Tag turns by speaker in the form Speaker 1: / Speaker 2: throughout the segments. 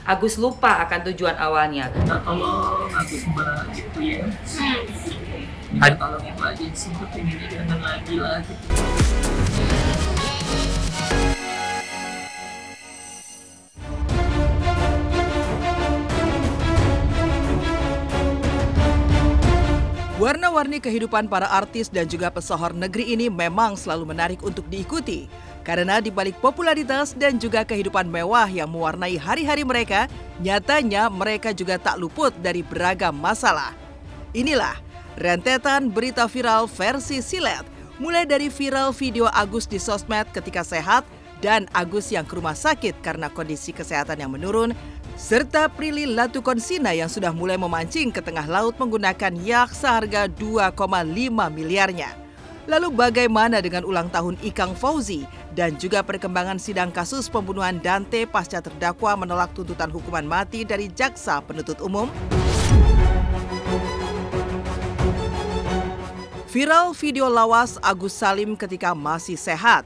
Speaker 1: Agus lupa akan tujuan awalnya.
Speaker 2: Tolong aku Mbak gitu ya. Minta tolong ya Mbak, jadi seperti ini jangan lagi lah gitu.
Speaker 3: Warna-warni kehidupan para artis dan juga pesohor negeri ini memang selalu menarik untuk diikuti. Karena di balik popularitas dan juga kehidupan mewah yang mewarnai hari-hari mereka, nyatanya mereka juga tak luput dari beragam masalah. Inilah rentetan berita viral versi silet, mulai dari viral video Agus di sosmed ketika sehat dan Agus yang ke rumah sakit karena kondisi kesehatan yang menurun, serta Prilly Latukonsina yang sudah mulai memancing ke tengah laut menggunakan yacht seharga 2,5 miliarnya. Lalu bagaimana dengan ulang tahun Ikang Fauzi dan juga perkembangan sidang kasus pembunuhan Dante pasca terdakwa menolak tuntutan hukuman mati dari jaksa penuntut umum? Viral video lawas Agus Salim ketika masih sehat.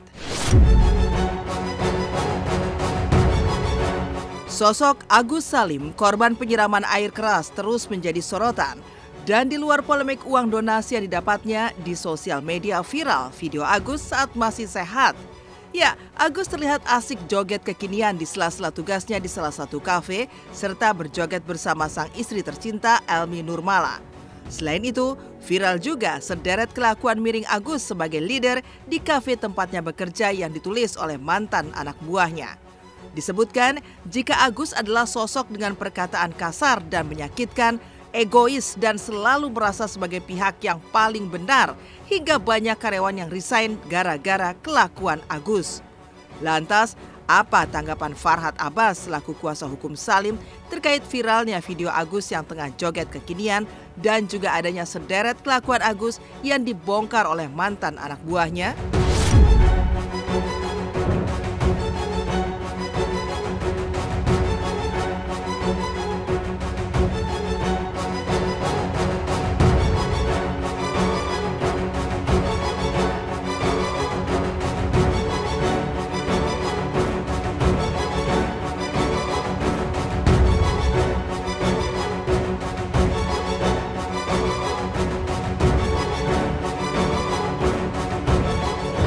Speaker 3: Sosok Agus Salim, korban penyiraman air keras, terus menjadi sorotan. Dan di luar polemik uang donasi yang didapatnya, di sosial media viral video Agus saat masih sehat. Ya, Agus terlihat asik joget kekinian di sela-sela tugasnya di salah satu kafe, serta berjoget bersama sang istri tercinta Elmi Nurmala. Selain itu, viral juga sederet kelakuan miring Agus sebagai leader di kafe tempatnya bekerja yang ditulis oleh mantan anak buahnya. Disebutkan jika Agus adalah sosok dengan perkataan kasar dan menyakitkan, egois dan selalu merasa sebagai pihak yang paling benar, hingga banyak karyawan yang resign gara-gara kelakuan Agus. Lantas, apa tanggapan Farhad Abbas selaku kuasa hukum Salim terkait viralnya video Agus yang tengah joget kekinian dan juga adanya sederet kelakuan Agus yang dibongkar oleh mantan anak buahnya?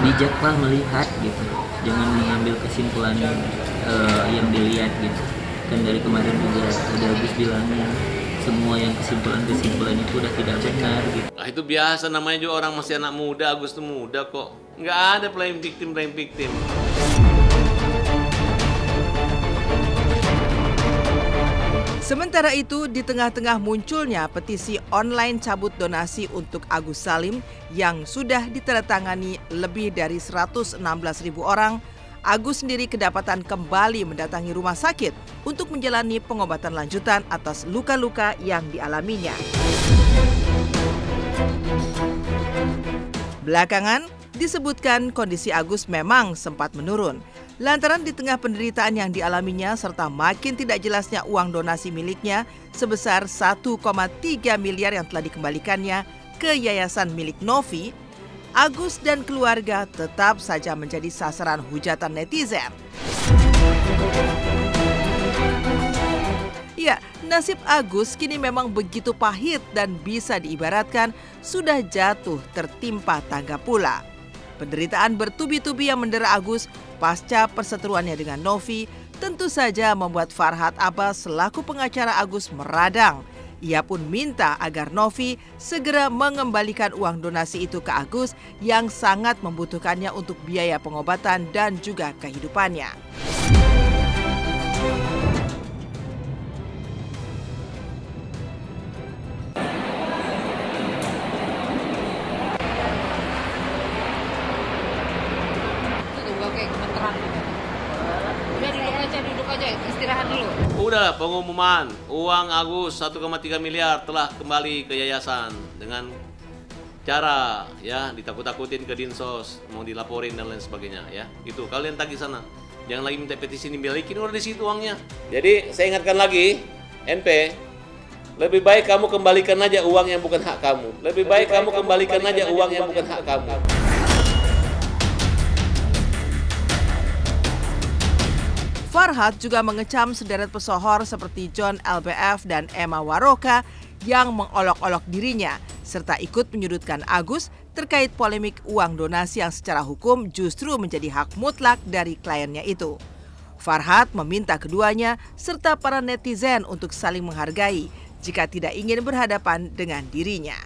Speaker 2: Bijaklah melihat gitu, jangan mengambil kesimpulan yang dilihat gitu. Kan dari kemarin juga ada Agus bilangnya semua yang kesimpulan itu udah tidak benar gitu.
Speaker 4: Nah, itu biasa, namanya juga orang masih anak muda. Agus tuh muda kok, nggak ada playing victim.
Speaker 3: Sementara itu, di tengah-tengah munculnya petisi online cabut donasi untuk Agus Salim yang sudah ditandatangani lebih dari 116.000 orang, Agus sendiri kedapatan kembali mendatangi rumah sakit untuk menjalani pengobatan lanjutan atas luka-luka yang dialaminya. Belakangan, disebutkan kondisi Agus memang sempat menurun. Lantaran di tengah penderitaan yang dialaminya serta makin tidak jelasnya uang donasi miliknya sebesar 1,3 miliar yang telah dikembalikannya ke yayasan milik Novi, Agus dan keluarga tetap saja menjadi sasaran hujatan netizen. Ya, nasib Agus kini memang begitu pahit dan bisa diibaratkan sudah jatuh tertimpa tangga pula. Penderitaan bertubi-tubi yang mendera Agus pasca perseteruannya dengan Novi tentu saja membuat Farhad Abbas selaku pengacara Agus meradang. Ia pun minta agar Novi segera mengembalikan uang donasi itu ke Agus yang sangat membutuhkannya untuk biaya pengobatan dan juga kehidupannya.
Speaker 5: Duduk aja, istirahat dulu.
Speaker 4: Udah pengumuman, uang Agus 1,3 miliar telah kembali ke yayasan dengan cara ya ditakut-takutin ke Dinsos, mau dilaporin dan lain sebagainya ya. Itu kalian tagih sana. Jangan lagi minta petisi dibalikin, udah di situ uangnya. Jadi saya ingatkan lagi, NP, lebih baik kamu kembalikan aja uang yang bukan hak kamu. Lebih baik kamu kembalikan aja uang yang bukan hak kamu.
Speaker 3: Farhad juga mengecam sederet pesohor seperti John LBF dan Emma Waroka yang mengolok-olok dirinya, serta ikut menyudutkan Agus terkait polemik uang donasi yang secara hukum justru menjadi hak mutlak dari kliennya itu. Farhad meminta keduanya serta para netizen untuk saling menghargai jika tidak ingin berhadapan dengan dirinya.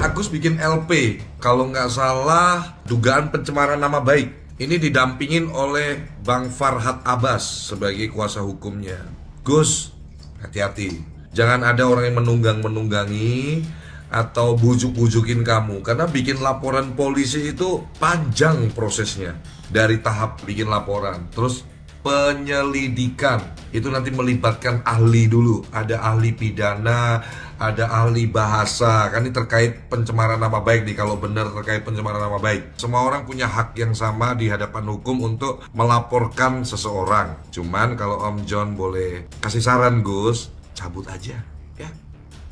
Speaker 6: Agus bikin LP, kalau nggak salah dugaan pencemaran nama baik. Ini didampingin oleh Bang Farhad Abbas sebagai kuasa hukumnya. Gus, hati-hati. Jangan ada orang yang menunggangi atau bujuk-bujukin kamu. Karena bikin laporan polisi itu panjang prosesnya. Dari tahap bikin laporan, terus penyelidikan. Itu nanti melibatkan ahli dulu. Ada ahli pidana, ada ahli bahasa. Kan ini terkait pencemaran nama baik nih, kalau benar terkait pencemaran nama baik. Semua orang punya hak yang sama di hadapan hukum untuk melaporkan seseorang. Cuman kalau Om John boleh kasih saran, Gus, cabut aja ya.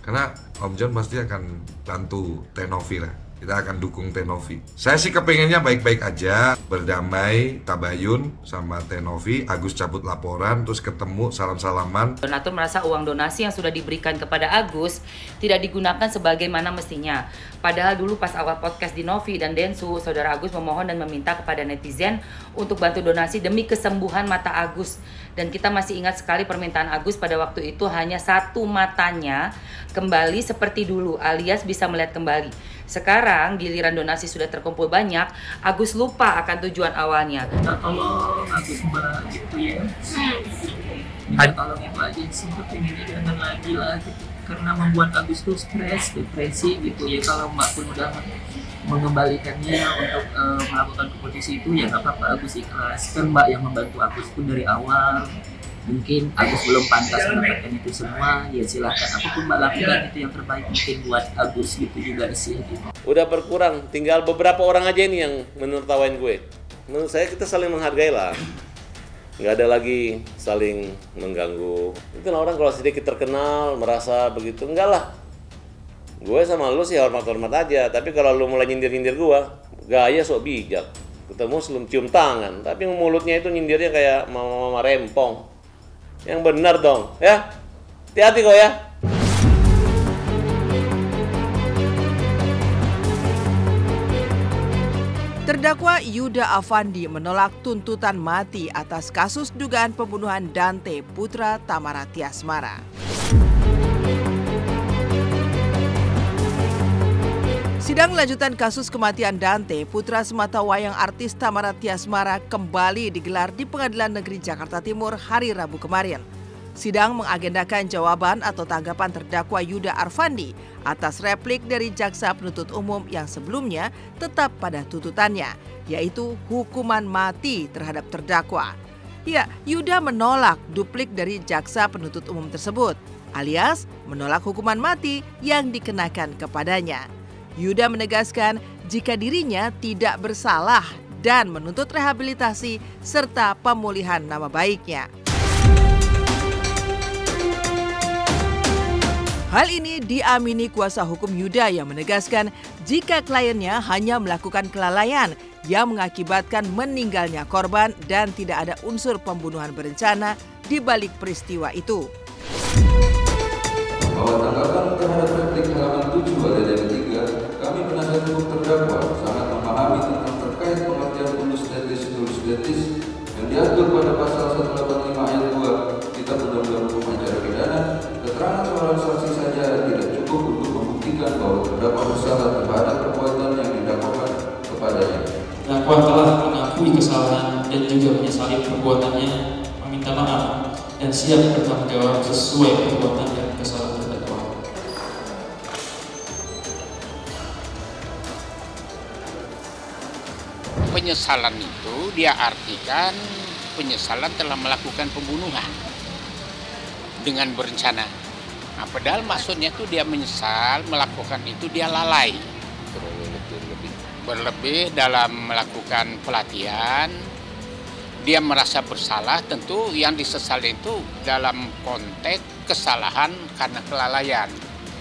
Speaker 6: Karena Om John pasti akan bantu Tenovi lah. Kita akan dukung Tenovi. Saya sih kepengennya baik-baik aja, berdamai, tabayun sama Tenovi. Agus cabut laporan, terus ketemu, salam-salaman.
Speaker 1: Donatur merasa uang donasi yang sudah diberikan kepada Agus tidak digunakan sebagaimana mestinya. Padahal dulu pas awal podcast di Novi dan Densu, saudara Agus memohon dan meminta kepada netizen untuk bantu donasi demi kesembuhan mata Agus. Dan kita masih ingat sekali permintaan Agus pada waktu itu hanya satu matanya kembali seperti dulu, alias bisa melihat kembali. Sekarang giliran donasi sudah terkumpul banyak, Agus lupa akan tujuan awalnya.
Speaker 2: Minta tolong Agus Mbak gitu ya. Minta tolong itu aja, seperti ini jangan lagi lah gitu. Karena membuat Agus tuh stres, depresi gitu ya. Kalau Mbak pun udah mengembalikannya untuk melakukan kompetisi itu ya nggak apa-apa, Agus ikhlas. Kan Mbak yang membantu Agus pun dari awal. Mungkin Agus belum pantas mendapatkan itu semua, ya silahkan apapun Mbak lakukan itu yang terbaik mungkin buat Agus gitu juga sih gitu.
Speaker 4: Udah berkurang, tinggal beberapa orang aja ini yang menertawain gue. Menurut saya kita saling menghargai lah, nggak ada lagi saling mengganggu. Itulah orang kalau sedikit terkenal merasa begitu, enggak lah. Gue sama lu sih hormat-hormat aja, tapi kalau lu mulai nyindir-nyindir gue, gaya sok bijak. Ketemu sebelum cium tangan, tapi mulutnya itu nyindirnya kayak mama-mama rempong. Yang benar dong, ya. Hati-hati kok ya.
Speaker 3: Terdakwa Yuda Afandi menolak tuntutan mati atas kasus dugaan pembunuhan Dante putra Tamara Tiasmara. Sidang lanjutan kasus kematian Dante, putra sematawayang artis Tamara Tiasmara, kembali digelar di Pengadilan Negeri Jakarta Timur hari Rabu kemarin. Sidang mengagendakan jawaban atau tanggapan terdakwa Yuda Afandi atas replik dari jaksa penuntut umum yang sebelumnya tetap pada tuntutannya, yaitu hukuman mati terhadap terdakwa. Ya, Yuda menolak duplik dari jaksa penuntut umum tersebut, alias menolak hukuman mati yang dikenakan kepadanya. Yuda menegaskan jika dirinya tidak bersalah dan menuntut rehabilitasi serta pemulihan nama baiknya. Hal ini diamini kuasa hukum Yuda yang menegaskan jika kliennya hanya melakukan kelalaian yang mengakibatkan meninggalnya korban dan tidak ada unsur pembunuhan berencana di balik peristiwa itu.
Speaker 7: Bahwa tanggapan terhadap replik halaman 7 ayat 3, kami penasihat hukum terdakwa sangat memahami tentang terkait pengertian tulus-tetis yang diatur pada pasal 185 ayat 2 Kitab Undang-Undang Hukum Acara Pidana. Keterangan seorang saksi saja tidak cukup untuk membuktikan bahwa terdakwa bersalah terhadap perbuatan yang didakwakan kepadanya.
Speaker 8: Terdakwa telah mengakui kesalahan dan juga menyesali perbuatannya, meminta maaf dan siap bertanggung jawab sesuai perbuatan dan kesalahan terdakwa.
Speaker 9: Penyesalan itu dia artikan penyesalan telah melakukan pembunuhan dengan berencana. Nah, padahal maksudnya itu dia menyesal melakukan itu, dia lalai. Berlebih dalam melakukan pelatihan, dia merasa bersalah. Tentu yang disesali itu dalam konteks kesalahan karena kelalaian,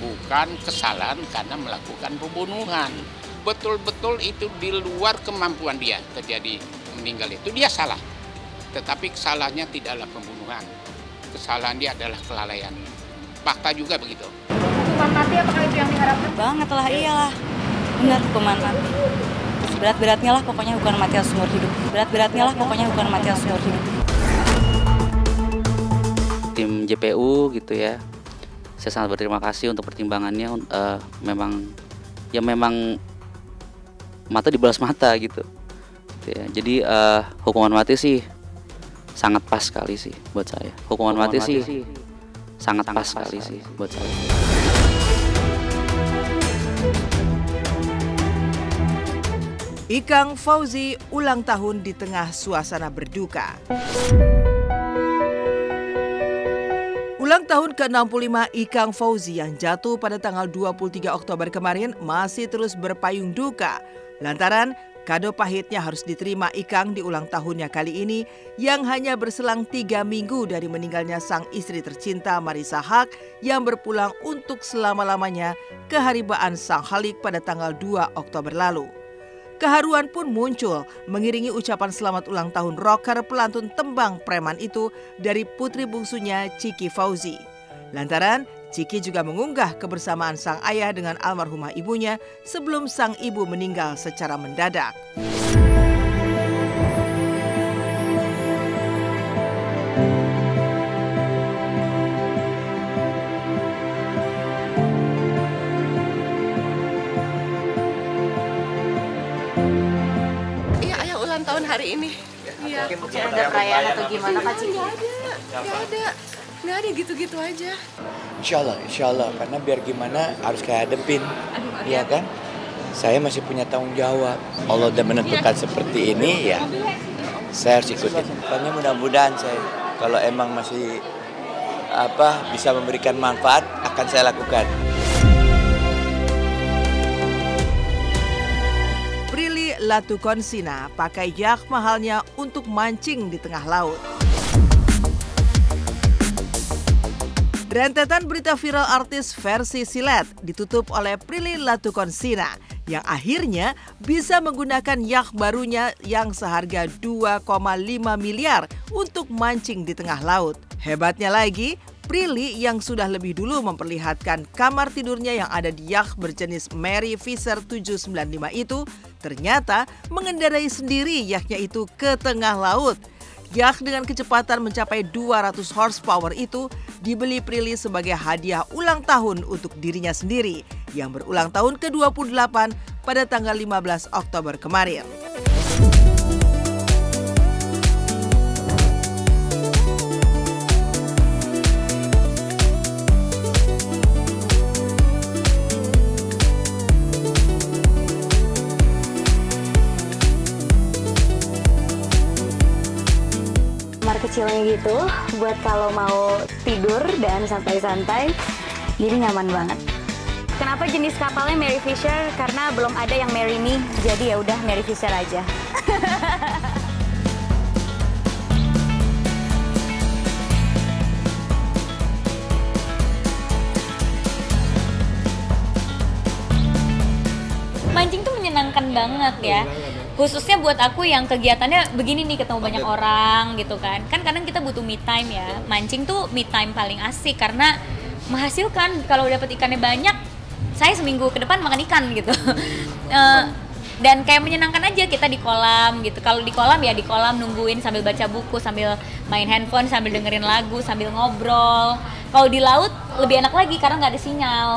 Speaker 9: bukan kesalahan karena melakukan pembunuhan. Betul-betul itu di luar kemampuan dia terjadi meninggal itu, dia salah. tetapi kesalahannya tidaklah pembunuhan. Kesalahan dia adalah kelalaian. Fakta juga begitu.
Speaker 5: Hukuman mati apakah itu yang diharapkan?
Speaker 10: Banget lah, iyalah. Benar, hukuman mati. Berat-beratnya lah pokoknya hukuman mati harus seumur hidup. Berat-beratnya lah pokoknya hukuman mati harus seumur hidup.
Speaker 11: Tim JPU gitu ya, saya sangat berterima kasih untuk pertimbangannya. Memang mata dibalas mata gitu ya. Jadi hukuman mati sih sangat pas sekali sih buat saya. Hukuman mati sih sangat pas sekali sih buat saya.
Speaker 3: Ikang Fauzi ulang tahun di tengah suasana berduka. Ulang tahun ke-65 Ikang Fauzi yang jatuh pada tanggal 23 Oktober kemarin masih terus berpayung duka lantaran kado pahitnya harus diterima Ikang di ulang tahunnya kali ini yang hanya berselang 3 minggu dari meninggalnya sang istri tercinta Marissa Haque yang berpulang untuk selama-lamanya ke haribaan Sang Halik pada tanggal 2 Oktober lalu. Keharuan pun muncul mengiringi ucapan selamat ulang tahun rocker pelantun tembang preman itu dari putri bungsunya Ciki Fauzi. Lantaran Ciki juga mengunggah kebersamaan sang ayah dengan almarhumah ibunya sebelum sang ibu meninggal secara mendadak.
Speaker 12: Tahun hari ini. Iya.
Speaker 5: Ada perayaan atau gimana Kak Ciki?
Speaker 12: Nggak ada gitu-gitu aja.
Speaker 13: Insya Allah, karena biar gimana harus kayak hadepin, ya kan? Saya masih punya tanggung jawab. Allah udah menentukan seperti ini, ya saya harus ikutin. Pokoknya mudah-mudahan saya, kalau emang masih bisa memberikan manfaat, akan saya lakukan.
Speaker 3: Latukonsina pakai yacht mahalnya untuk mancing di tengah laut. Rentetan berita viral artis versi silet ditutup oleh Prilly Latukonsina yang akhirnya bisa menggunakan yacht barunya yang seharga 2,5 miliar untuk mancing di tengah laut. Hebatnya lagi, Prilly yang sudah lebih dulu memperlihatkan kamar tidurnya yang ada di yacht berjenis Mary Fisher 795 itu ternyata mengendarai sendiri yachtnya itu ke tengah laut. Yacht dengan kecepatan mencapai 200 horsepower itu dibeli Prilly sebagai hadiah ulang tahun untuk dirinya sendiri yang berulang tahun ke-28 pada tanggal 15 Oktober kemarin.
Speaker 10: Kecilnya gitu buat kalau mau tidur dan santai-santai, jadi nyaman banget. Kenapa jenis kapalnya Mary Fisher? Karena belum ada yang Mary Me, jadi ya udah Mary Fisher aja. Mancing tuh menyenangkan banget ya. Khususnya buat aku yang kegiatannya begini nih, ketemu banyak orang gitu kan. Kan kadang kita butuh me time ya. Mancing tuh me time paling asik karena menghasilkan. Kalau dapat ikannya banyak, saya seminggu ke depan makan ikan gitu. Dan kayak menyenangkan aja kita di kolam gitu. Kalau di kolam ya di kolam nungguin sambil baca buku, sambil main handphone, sambil dengerin lagu, sambil ngobrol. Kalau di laut lebih enak lagi karena nggak ada sinyal.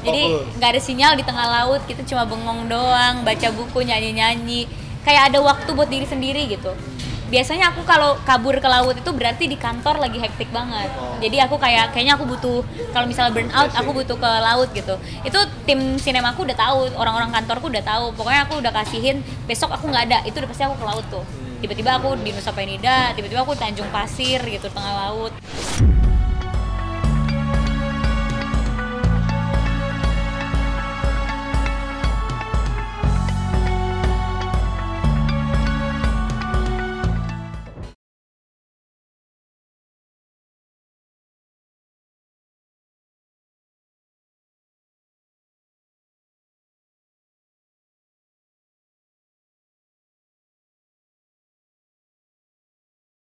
Speaker 10: Jadi nggak ada sinyal di tengah laut, kita cuma bengong doang, baca buku, nyanyi-nyanyi. Kayak ada waktu buat diri sendiri gitu. Biasanya aku kalau kabur ke laut itu berarti di kantor lagi hektik banget. Jadi aku kayaknya aku butuh, kalau misalnya burn out aku butuh ke laut gitu. Itu tim sinemaku udah tahu, orang-orang kantorku udah tahu. Pokoknya aku udah kasihin besok aku nggak ada, itu udah pasti aku ke laut tuh. Tiba-tiba aku di Nusa Penida, tiba-tiba aku di Tanjung Pasir gitu, tengah laut.